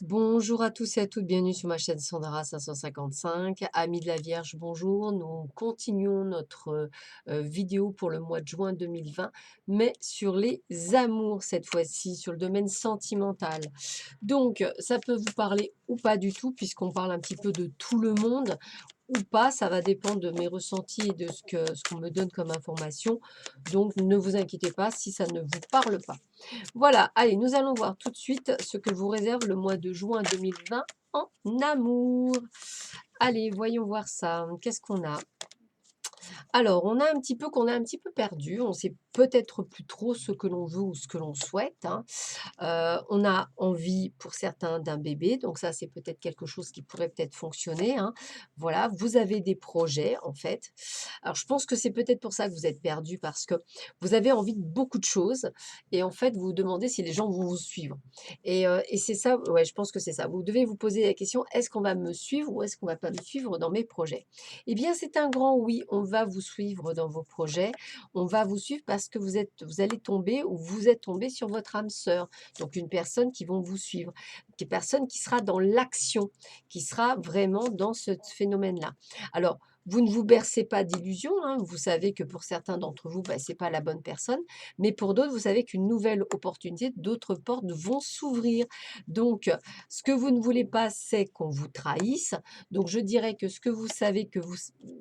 Bonjour à tous et à toutes, bienvenue sur ma chaîne Sandra 555. Amis de la Vierge, bonjour. Nous continuons notre vidéo pour le mois de juin 2020, mais sur les amours cette fois-ci, sur le domaine sentimental. Donc, ça peut vous parler ou pas du tout, puisqu'on parle un petit peu de tout le monde, ou pas, ça va dépendre de mes ressentis et de ce qu'on me donne comme information. Donc, ne vous inquiétez pas si ça ne vous parle pas. Voilà, allez, nous allons voir tout de suite ce que vous réserve le mois de juin 2020 en amour. Allez, voyons voir ça. Qu'est-ce qu'on a? Alors, on a un petit peu qu'on a un petit peu perdu. On sait peut-être plus trop ce que l'on veut ou ce que l'on souhaite, hein. On a envie pour certains d'un bébé, donc ça c'est peut-être quelque chose qui pourrait peut-être fonctionner, hein. Voilà, vous avez des projets en fait. Alors je pense que c'est peut-être pour ça que vous êtes perdu parce que vous avez envie de beaucoup de choses et en fait vous vous demandez si les gens vont vous suivre. Et c'est ça, ouais, je pense que c'est ça. Vous devez vous poser la question, est-ce qu'on va me suivre ou est-ce qu'on va pas me suivre dans mes projets? Eh bien c'est un grand oui, on va vous suivre dans vos projets, on va vous suivre parce que vous allez tomber ou vous êtes tombé sur votre âme sœur. Donc une personne qui vont vous suivre, une personne qui sera dans l'action, qui sera vraiment dans ce phénomène-là. Alors, vous ne vous bercez pas d'illusions, hein, vous savez que pour certains d'entre vous, bah, ce n'est pas la bonne personne, mais pour d'autres, vous savez qu'une nouvelle opportunité, d'autres portes vont s'ouvrir. Donc, ce que vous ne voulez pas, c'est qu'on vous trahisse. Donc, je dirais que ce que vous savez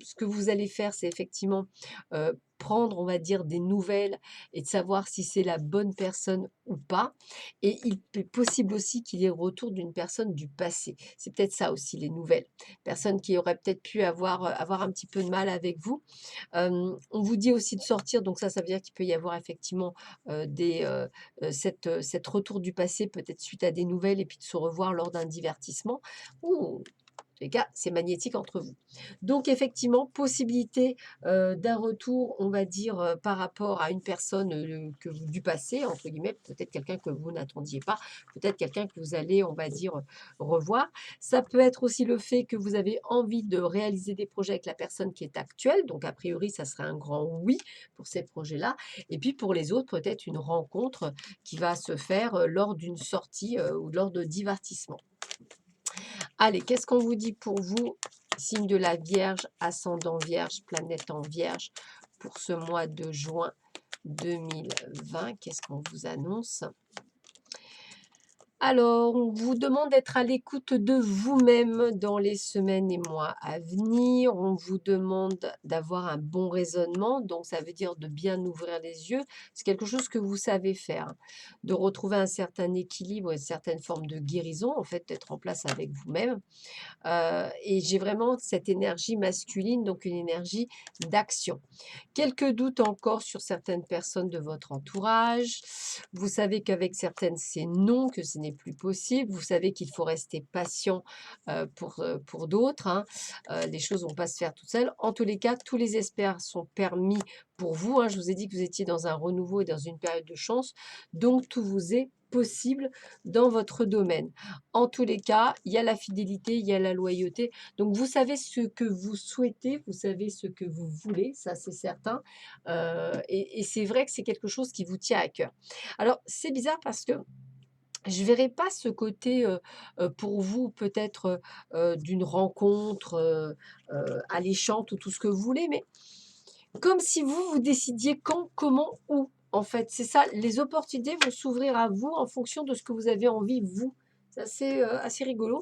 ce que vous allez faire, c'est effectivement prendre, on va dire, des nouvelles et de savoir si c'est la bonne personne ou pas. Et il est possible aussi qu'il y ait retour d'une personne du passé. C'est peut-être ça aussi, les nouvelles. Personne qui aurait peut-être pu avoir un petit peu de mal avec vous. On vous dit aussi de sortir, donc ça veut dire qu'il peut y avoir effectivement cette retour du passé, peut-être suite à des nouvelles, et puis de se revoir lors d'un divertissement. Ouh, les cas, c'est magnétique entre vous. Donc effectivement, possibilité, d'un retour, on va dire, par rapport à une personne, que vous du passé entre guillemets, peut-être quelqu'un que vous n'attendiez pas, peut-être quelqu'un que vous allez, on va dire, revoir. Ça peut être aussi le fait que vous avez envie de réaliser des projets avec la personne qui est actuelle, donc a priori, ça serait un grand oui pour ces projets-là. Et puis pour les autres, peut-être une rencontre, qui va se faire, lors d'une sortie, ou lors de divertissements. Allez, qu'est-ce qu'on vous dit pour vous, signe de la Vierge, ascendant Vierge, planète en Vierge, pour ce mois de juin 2020? Qu'est-ce qu'on vous annonce? Alors, on vous demande d'être à l'écoute de vous-même dans les semaines et mois à venir. On vous demande d'avoir un bon raisonnement, donc ça veut dire de bien ouvrir les yeux. C'est quelque chose que vous savez faire, hein. De retrouver un certain équilibre, une certaine forme de guérison, en fait, d'être en place avec vous-même. Et j'ai vraiment cette énergie masculine, donc une énergie d'action. Quelques doutes encore sur certaines personnes de votre entourage. Vous savez qu'avec certaines, c'est non, que ce n'est plus possible. Vous savez qu'il faut rester patient pour d'autres, hein. Les choses ne vont pas se faire toutes seules. En tous les cas, tous les espères sont permis pour vous, hein. Je vous ai dit que vous étiez dans un renouveau et dans une période de chance. Donc, tout vous est possible dans votre domaine. En tous les cas, il y a la fidélité, il y a la loyauté. Donc, vous savez ce que vous souhaitez, vous savez ce que vous voulez, ça c'est certain. Et c'est vrai que c'est quelque chose qui vous tient à cœur. Alors, c'est bizarre parce que je ne verrai pas ce côté, pour vous peut-être, d'une rencontre, alléchante ou tout ce que vous voulez, mais comme si vous, vous décidiez quand, comment, où. En fait, c'est ça, les opportunités vont s'ouvrir à vous en fonction de ce que vous avez envie, vous. C'est assez rigolo.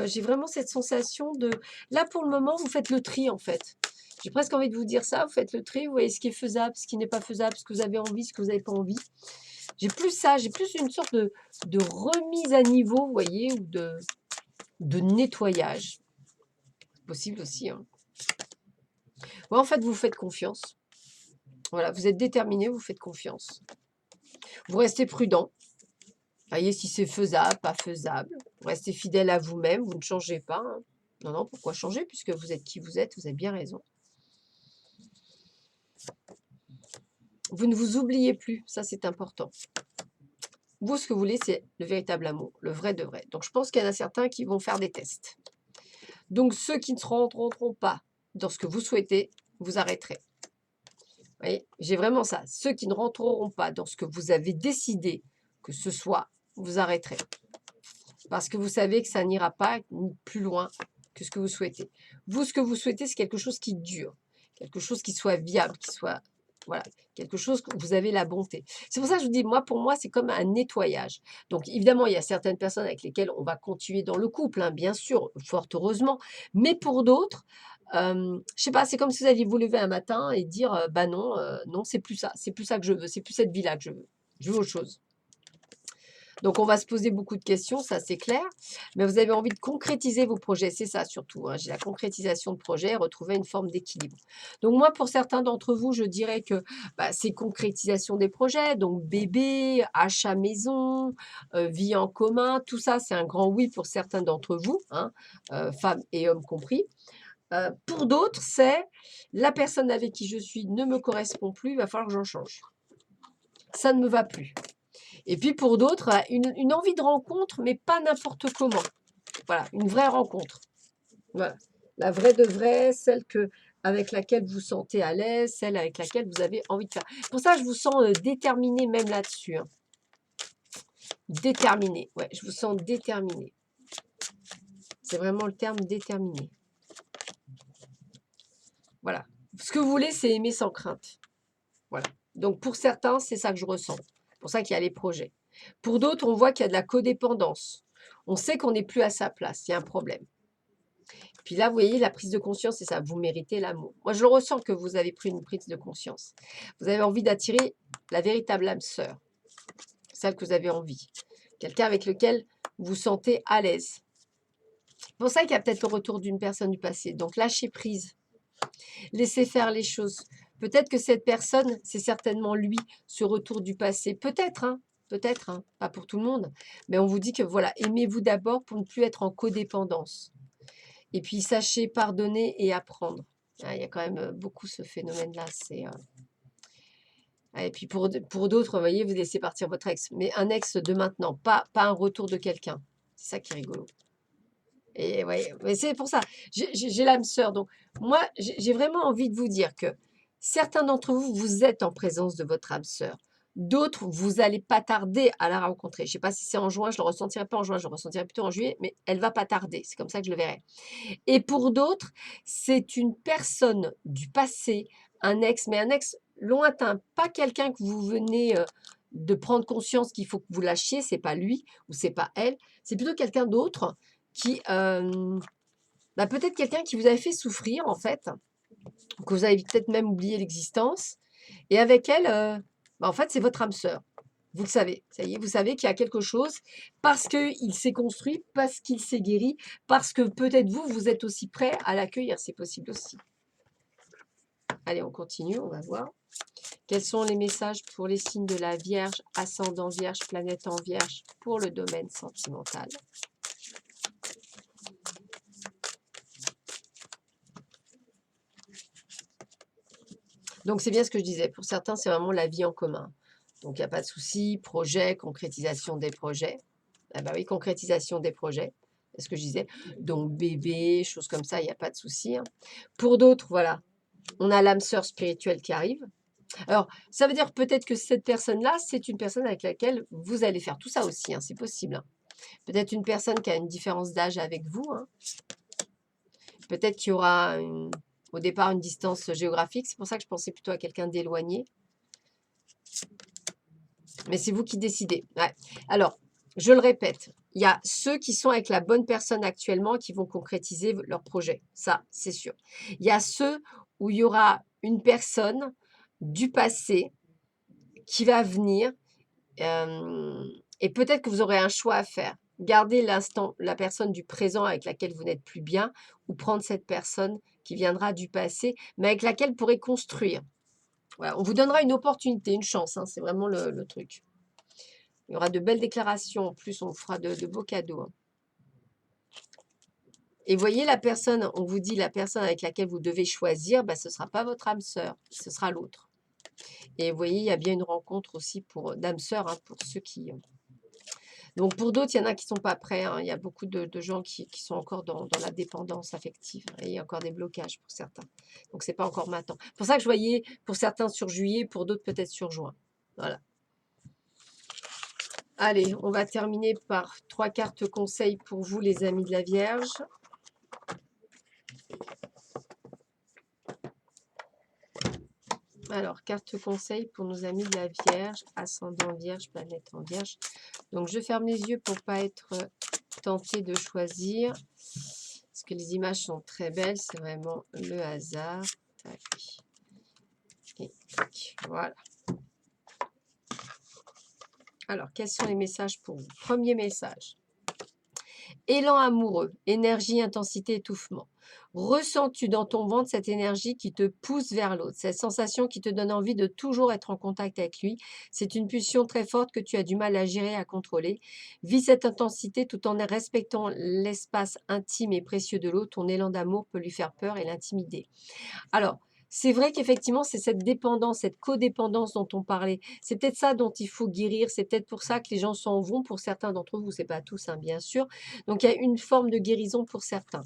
J'ai vraiment cette sensation de là, pour le moment, vous faites le tri, en fait. J'ai presque envie de vous dire ça, vous faites le tri, vous voyez ce qui est faisable, ce qui n'est pas faisable, ce que vous avez envie, ce que vous n'avez pas envie. J'ai plus ça, j'ai plus une sorte de remise à niveau, vous voyez, ou de nettoyage. C'est possible aussi, hein. Ouais, en fait, vous faites confiance. Voilà, vous êtes déterminé, vous faites confiance. Vous restez prudent. Voyez si c'est faisable, pas faisable. Vous restez fidèle à vous-même, vous ne changez pas, hein. Non, non, pourquoi changer puisque vous êtes qui vous avez bien raison. Vous ne vous oubliez plus, ça c'est important. Vous, ce que vous voulez, c'est le véritable amour, le vrai de vrai. Donc je pense qu'il y en a certains qui vont faire des tests. Donc ceux qui ne se rentreront pas dans ce que vous souhaitez, vous arrêterez. Vous voyez, j'ai vraiment ça. Ceux qui ne rentreront pas dans ce que vous avez décidé que ce soit, vous arrêterez. parce que vous savez que ça n'ira pas plus loin que ce que vous souhaitez. Vous, ce que vous souhaitez, c'est quelque chose qui dure, quelque chose qui soit viable, qui soit, voilà, quelque chose que vous avez la bonté. C'est pour ça que je vous dis, moi, pour moi, c'est comme un nettoyage. Donc, évidemment, il y a certaines personnes avec lesquelles on va continuer dans le couple, hein, bien sûr, fort heureusement, mais pour d'autres, je sais pas, c'est comme si vous alliez vous lever un matin et dire, bah non, non, c'est plus ça que je veux, c'est plus cette vie-là que je veux autre chose. Donc, on va se poser beaucoup de questions, ça c'est clair, mais vous avez envie de concrétiser vos projets, c'est ça surtout, hein. J'ai la concrétisation de projets, retrouver une forme d'équilibre. Donc moi, pour certains d'entre vous, je dirais que bah, c'est concrétisation des projets, donc bébé, achat maison, vie en commun, tout ça, c'est un grand oui pour certains d'entre vous, hein, femmes et hommes compris. Pour d'autres, c'est la personne avec qui je suis ne me correspond plus, il va falloir que j'en change. Ça ne me va plus. Et puis pour d'autres, une envie de rencontre, mais pas n'importe comment. Voilà, une vraie rencontre. Voilà. La vraie de vraie, celle avec laquelle vous vous sentez à l'aise, celle avec laquelle vous avez envie de faire. Pour ça, je vous sens déterminé même là-dessus, hein. Déterminé, ouais, je vous sens déterminé. C'est vraiment le terme déterminé. Voilà. Ce que vous voulez, c'est aimer sans crainte. Voilà. Donc pour certains, c'est ça que je ressens. C'est pour ça qu'il y a les projets. Pour d'autres, on voit qu'il y a de la codépendance. On sait qu'on n'est plus à sa place, il y a un problème. Puis là, vous voyez, la prise de conscience, c'est ça, vous méritez l'amour. Moi, je le ressens que vous avez pris une prise de conscience. Vous avez envie d'attirer la véritable âme sœur, celle que vous avez envie. Quelqu'un avec lequel vous vous sentez à l'aise. C'est pour ça qu'il y a peut-être le retour d'une personne du passé. Donc, lâchez prise. Laissez faire les choses. Peut-être que cette personne, c'est certainement lui, ce retour du passé. Peut-être, hein, peut-être, hein, pas pour tout le monde. Mais on vous dit que voilà, aimez-vous d'abord pour ne plus être en codépendance. Et puis, sachez pardonner et apprendre. Ah, il y a quand même beaucoup ce phénomène-là. Et puis, pour d'autres, vous voyez, vous laissez partir votre ex. Mais un ex de maintenant, pas un retour de quelqu'un. C'est ça qui est rigolo. Et ouais, mais c'est pour ça. J'ai l'âme sœur. Donc, moi, j'ai vraiment envie de vous dire que certains d'entre vous, vous êtes en présence de votre âme sœur. D'autres, vous n'allez pas tarder à la rencontrer. Je ne sais pas si c'est en juin, je ne le ressentirai pas en juin, je le ressentirai plutôt en juillet, mais elle ne va pas tarder. C'est comme ça que je le verrai. Et pour d'autres, c'est une personne du passé, un ex, mais un ex lointain, pas quelqu'un que vous venez de prendre conscience qu'il faut que vous lâchiez, c'est pas lui ou c'est pas elle, c'est plutôt quelqu'un d'autre qui, bah, peut-être quelqu'un qui vous avait fait souffrir en fait, que vous avez peut-être même oublié l'existence, et avec elle, bah, en fait, c'est votre âme sœur. Vous le savez, ça y est, vous savez qu'il y a quelque chose parce qu'il s'est construit, parce qu'il s'est guéri, parce que peut-être vous, vous êtes aussi prêt à l'accueillir, c'est possible aussi. Allez, on continue, on va voir. Quels sont les messages pour les signes de la Vierge, ascendant Vierge, planète en Vierge, pour le domaine sentimental? Donc, c'est bien ce que je disais. Pour certains, c'est vraiment la vie en commun. Donc, il n'y a pas de souci. Projet, concrétisation des projets. Ah bah oui, concrétisation des projets. C'est ce que je disais. Donc, bébé, choses comme ça, il n'y a pas de souci, hein. Pour d'autres, voilà, on a l'âme sœur spirituelle qui arrive. Alors, ça veut dire peut-être que cette personne-là, c'est une personne avec laquelle vous allez faire tout ça aussi, hein, c'est possible, hein. Peut-être une personne qui a une différence d'âge avec vous, hein. Peut-être qu'il y aura au départ une distance géographique. C'est pour ça que je pensais plutôt à quelqu'un d'éloigné. Mais c'est vous qui décidez. Ouais. Alors, je le répète, il y a ceux qui sont avec la bonne personne actuellement qui vont concrétiser leur projet. Ça, c'est sûr. Il y a ceux où il y aura une personne du passé qui va venir et peut-être que vous aurez un choix à faire. Garder l'instant, la personne du présent avec laquelle vous n'êtes plus bien ou prendre cette personne qui viendra du passé, mais avec laquelle vous pourrez construire. Voilà, on vous donnera une opportunité, une chance, hein, c'est vraiment le truc. Il y aura de belles déclarations, en plus on vous fera de beaux cadeaux, hein. Et voyez la personne, on vous dit la personne avec laquelle vous devez choisir, bah, ce ne sera pas votre âme sœur, ce sera l'autre. Et vous voyez, il y a bien une rencontre aussi d'âme sœur, hein, pour ceux qui... Donc pour d'autres, il y en a qui ne sont pas prêts, hein. Il y a beaucoup de gens qui sont encore dans la dépendance affective. Et il y a encore des blocages pour certains. Donc ce n'est pas encore maintenant. C'est pour ça que je voyais pour certains sur juillet, pour d'autres peut-être sur juin. Voilà. Allez, on va terminer par 3 cartes conseils pour vous, les amis de la Vierge. Alors, carte conseil pour nos amis de la Vierge, ascendant Vierge, planète en Vierge. Donc, je ferme les yeux pour ne pas être tentée de choisir. Parce que les images sont très belles, c'est vraiment le hasard. Tac. Et tac, voilà. Alors, quels sont les messages pour vous? Premier message. Élan amoureux, énergie, intensité, étouffement. Ressens-tu dans ton ventre cette énergie qui te pousse vers l'autre, cette sensation qui te donne envie de toujours être en contact avec lui? C'est une pulsion très forte que tu as du mal à gérer, à contrôler. Vis cette intensité tout en respectant l'espace intime et précieux de l'autre. Ton élan d'amour peut lui faire peur et l'intimider. Alors, c'est vrai qu'effectivement, c'est cette dépendance, cette codépendance dont on parlait. C'est peut-être ça dont il faut guérir. C'est peut-être pour ça que les gens s'en vont. Pour certains d'entre vous, c'est pas tous, hein, bien sûr. Donc, il y a une forme de guérison pour certains.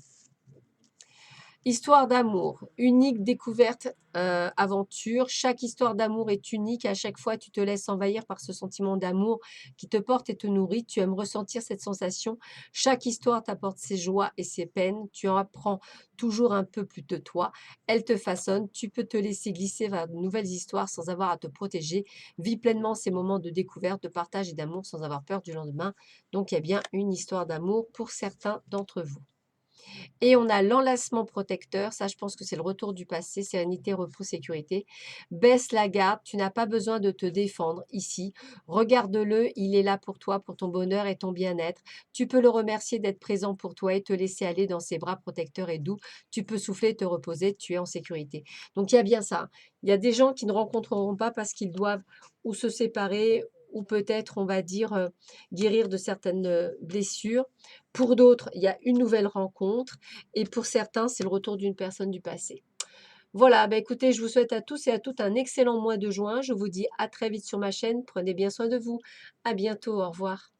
Histoire d'amour, unique découverte, aventure. Chaque histoire d'amour est unique. À chaque fois, tu te laisses envahir par ce sentiment d'amour qui te porte et te nourrit. Tu aimes ressentir cette sensation. Chaque histoire t'apporte ses joies et ses peines. Tu en apprends toujours un peu plus de toi. Elle te façonne. Tu peux te laisser glisser vers de nouvelles histoires sans avoir à te protéger. Vis pleinement ces moments de découverte, de partage et d'amour sans avoir peur du lendemain. Donc, il y a bien une histoire d'amour pour certains d'entre vous. Et on a l'enlacement protecteur, ça je pense que c'est le retour du passé, sérénité, repos, sécurité. Baisse la garde, tu n'as pas besoin de te défendre ici. Regarde-le, il est là pour toi, pour ton bonheur et ton bien-être. Tu peux le remercier d'être présent pour toi et te laisser aller dans ses bras protecteurs et doux. Tu peux souffler, te reposer, tu es en sécurité. Donc il y a bien ça. Il y a des gens qui ne rencontreront pas parce qu'ils doivent ou se séparer ou peut-être, on va dire, guérir de certaines blessures. Pour d'autres, il y a une nouvelle rencontre et pour certains, c'est le retour d'une personne du passé. Voilà, bah écoutez, je vous souhaite à tous et à toutes un excellent mois de juin. Je vous dis à très vite sur ma chaîne. Prenez bien soin de vous. À bientôt. Au revoir.